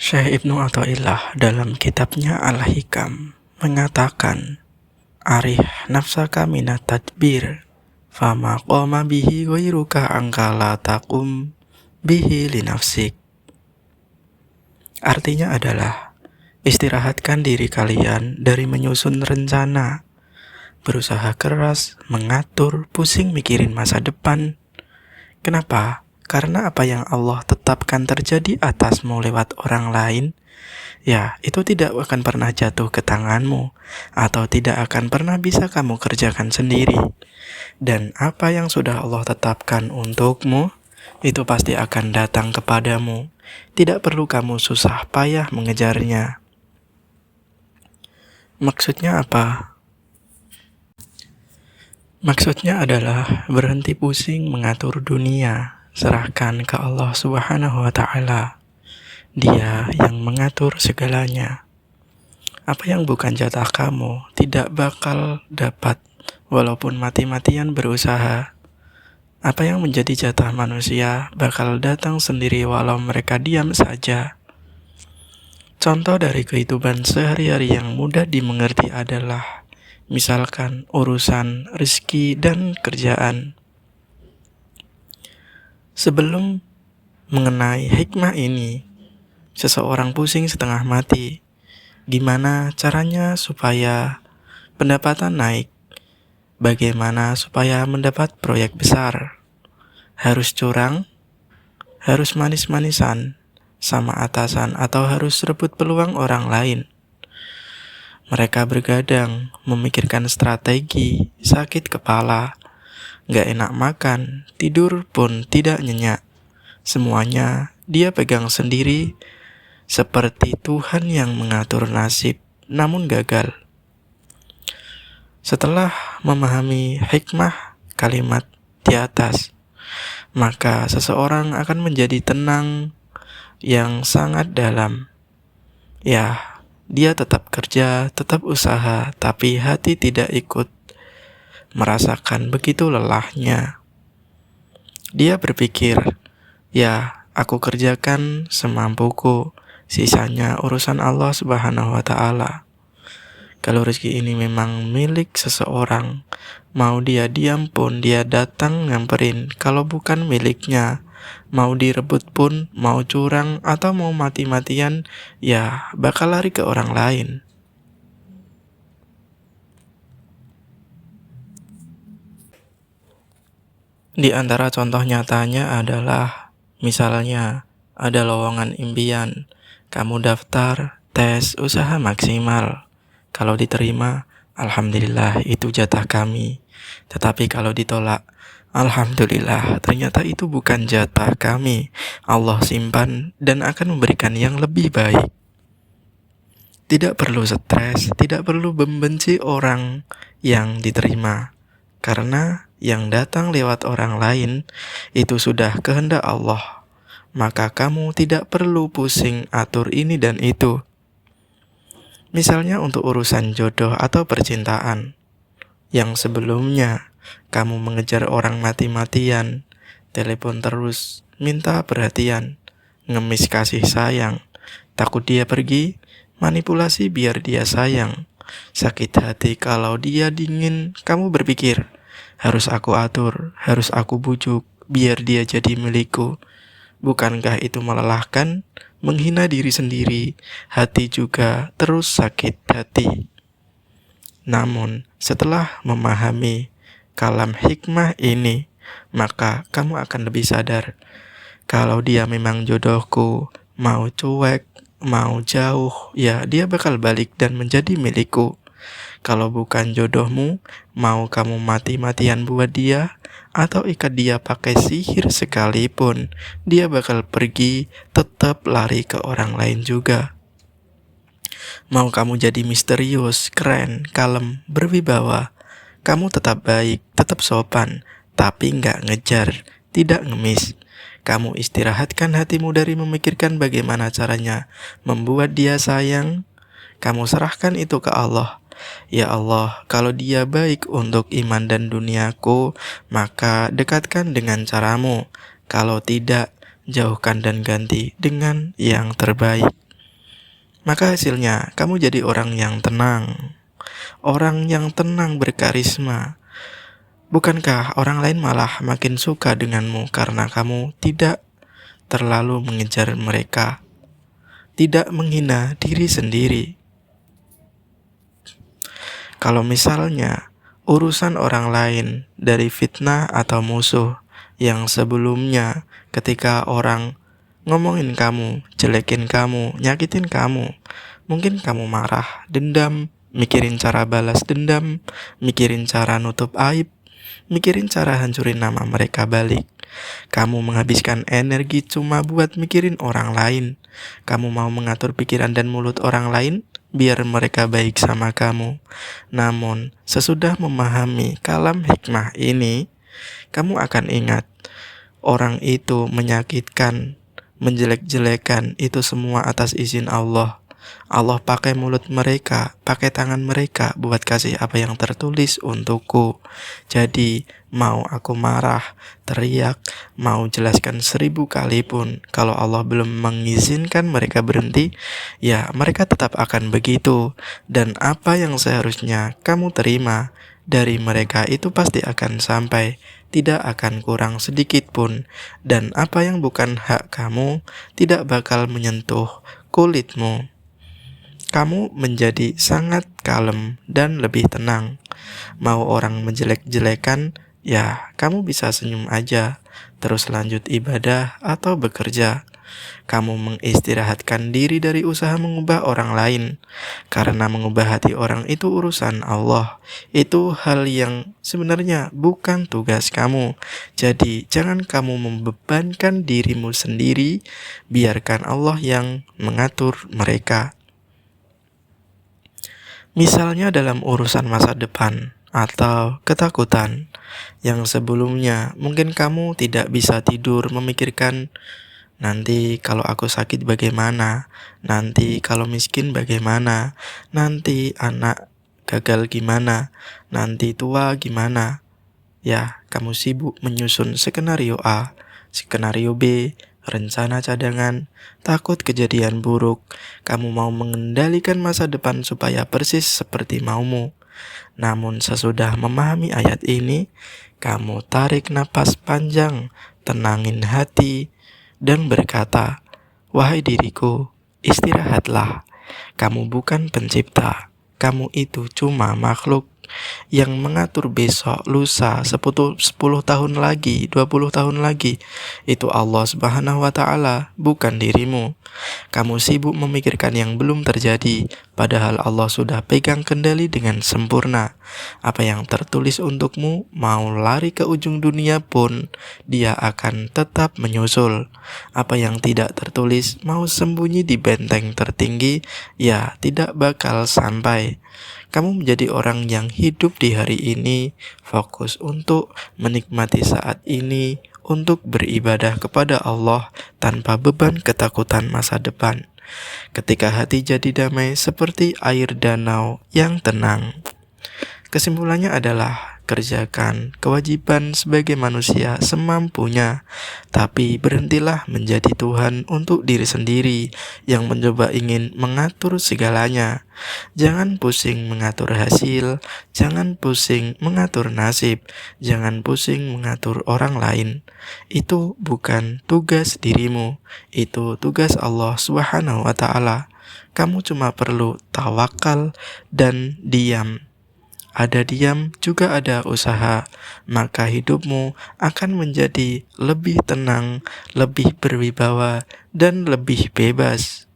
Syekh Ibnu Athaillah dalam kitabnya Al-Hikam mengatakan, Arih nafsaka minat tadbir, fama qoma bihi ghairuka angkala takum bihi linafsik. Artinya adalah, istirahatkan diri kalian dari menyusun rencana, berusaha keras, mengatur, pusing mikirin masa depan. Kenapa? Karena apa yang Allah tetapkan terjadi atasmu lewat orang lain, ya itu tidak akan pernah jatuh ke tanganmu, atau tidak akan pernah bisa kamu kerjakan sendiri. Dan apa yang sudah Allah tetapkan untukmu, itu pasti akan datang kepadamu. Tidak perlu kamu susah payah mengejarnya. Maksudnya apa? Maksudnya adalah berhenti pusing mengatur dunia, serahkan ke Allah Subhanahu wa Ta'ala. Dia yang mengatur segalanya. Apa yang bukan jatah kamu tidak bakal dapat, walaupun mati-matian berusaha. Apa yang menjadi jatah manusia bakal datang sendiri walau mereka diam saja. Contoh dari kehidupan sehari-hari yang mudah dimengerti adalah misalkan urusan rezeki dan kerjaan. Sebelum mengenai hikmah ini, seseorang pusing setengah mati. Gimana caranya supaya pendapatan naik? Bagaimana supaya mendapat proyek besar? Harus curang? Harus manis-manisan sama atasan atau harus rebut peluang orang lain? Mereka bergadang, memikirkan strategi, sakit kepala, gak enak makan, tidur pun tidak nyenyak. Semuanya dia pegang sendiri, seperti Tuhan yang mengatur nasib, namun gagal. Setelah memahami hikmah kalimat di atas, maka seseorang akan menjadi tenang yang sangat dalam. Ya, dia tetap kerja, tetap usaha, tapi hati tidak ikut merasakan begitu lelahnya. Dia berpikir, ya, aku kerjakan semampuku, sisanya urusan Allah Subhanahu wa Ta'ala. Kalau rezeki ini memang milik seseorang, mau dia diam pun dia datang nyamperin. Kalau bukan miliknya, mau direbut pun, mau curang atau mau mati-matian, ya bakal lari ke orang lain. Di antara contoh nyatanya adalah, misalnya ada lowongan impian, kamu daftar, tes, usaha maksimal. Kalau diterima, alhamdulillah itu jatah kami. Tetapi kalau ditolak, alhamdulillah ternyata itu bukan jatah kami. Allah simpan dan akan memberikan yang lebih baik. Tidak perlu stres, tidak perlu membenci orang yang diterima. Karena yang datang lewat orang lain itu sudah kehendak Allah. Maka kamu tidak perlu pusing atur ini dan itu. Misalnya untuk urusan jodoh atau percintaan, yang sebelumnya kamu mengejar orang mati-matian, telepon terus, minta perhatian, ngemis kasih sayang, takut dia pergi, manipulasi biar dia sayang, sakit hati kalau dia dingin, kamu berpikir, harus aku atur, harus aku bujuk, biar dia jadi milikku. Bukankah itu melelahkan? Menghina diri sendiri, hati juga terus sakit hati. Namun, setelah memahami kalam hikmah ini, maka kamu akan lebih sadar, kalau dia memang jodohku, mau cuek, mau jauh, ya dia bakal balik dan menjadi milikku. Kalau bukan jodohmu, mau kamu mati-matian buat dia, atau ikat dia pakai sihir sekalipun, dia bakal pergi, tetap lari ke orang lain juga. Mau kamu jadi misterius, keren, kalem, berwibawa, kamu tetap baik, tetap sopan, tapi nggak ngejar, tidak ngemis. Kamu istirahatkan hatimu dari memikirkan bagaimana caranya membuat dia sayang. Kamu serahkan itu ke Allah. Ya Allah, kalau dia baik untuk iman dan duniaku, maka dekatkan dengan caramu. Kalau tidak, jauhkan dan ganti dengan yang terbaik. Maka hasilnya kamu jadi orang yang tenang. Orang yang tenang berkarisma. Bukankah orang lain malah makin suka denganmu karena kamu tidak terlalu mengejar mereka, tidak menghina diri sendiri? Kalau misalnya urusan orang lain dari fitnah atau musuh yang sebelumnya ketika orang ngomongin kamu, jelekin kamu, nyakitin kamu, mungkin kamu marah, dendam, mikirin cara balas dendam, mikirin cara nutup aib, mikirin cara hancurin nama mereka balik. Kamu menghabiskan energi cuma buat mikirin orang lain. Kamu mau mengatur pikiran dan mulut orang lain biar mereka baik sama kamu. Namun, sesudah memahami kalam hikmah ini, kamu akan ingat orang itu menyakitkan, menjelek-jelekan, itu semua atas izin Allah. Allah pakai mulut mereka, pakai tangan mereka buat kasih apa yang tertulis untukku. Jadi, mau aku marah, teriak, mau jelaskan 1000 kali pun, kalau Allah belum mengizinkan mereka berhenti, ya mereka tetap akan begitu. Dan apa yang seharusnya kamu terima dari mereka itu pasti akan sampai, tidak akan kurang sedikit pun. Dan apa yang bukan hak kamu tidak bakal menyentuh kulitmu. Kamu menjadi sangat kalem dan lebih tenang. Mau orang menjelek-jelekan, ya kamu bisa senyum aja, terus lanjut ibadah atau bekerja. Kamu mengistirahatkan diri dari usaha mengubah orang lain, karena mengubah hati orang itu urusan Allah. Itu hal yang sebenarnya bukan tugas kamu. Jadi jangan kamu membebankan dirimu sendiri, biarkan Allah yang mengatur mereka. Misalnya dalam urusan masa depan atau ketakutan yang sebelumnya mungkin kamu tidak bisa tidur memikirkan, nanti kalau aku sakit bagaimana, nanti kalau miskin bagaimana, nanti anak gagal gimana, nanti tua gimana. Ya, kamu sibuk menyusun skenario A, skenario B, rencana cadangan, takut kejadian buruk. Kamu mau mengendalikan masa depan supaya persis seperti maumu. Namun sesudah memahami ayat ini, kamu tarik napas panjang, tenangin hati, dan berkata, "Wahai diriku, istirahatlah. Kamu bukan pencipta. Kamu itu cuma makhluk yang mengatur besok, lusa, 10 tahun lagi, 20 tahun lagi. Itu Allah Subhanahu wa Ta'ala, bukan dirimu. Kamu sibuk memikirkan yang belum terjadi, padahal Allah sudah pegang kendali dengan sempurna. Apa yang tertulis untukmu, mau lari ke ujung dunia pun, Dia akan tetap menyusul. Apa yang tidak tertulis, mau sembunyi di benteng tertinggi, ya tidak bakal sampai. Kamu menjadi orang yang hidup di hari ini, fokus untuk menikmati saat ini, untuk beribadah kepada Allah tanpa beban ketakutan masa depan. Ketika hati jadi damai seperti air danau yang tenang. Kesimpulannya adalah kerjakan kewajiban sebagai manusia semampunya, tapi berhentilah menjadi Tuhan untuk diri sendiri yang mencoba ingin mengatur segalanya. Jangan pusing mengatur hasil, jangan pusing mengatur nasib, jangan pusing mengatur orang lain. Itu bukan tugas dirimu, itu tugas Allah Subhanahu wa Ta'ala. Kamu cuma perlu tawakal dan diam. Ada diam juga ada usaha, maka hidupmu akan menjadi lebih tenang, lebih berwibawa, dan lebih bebas.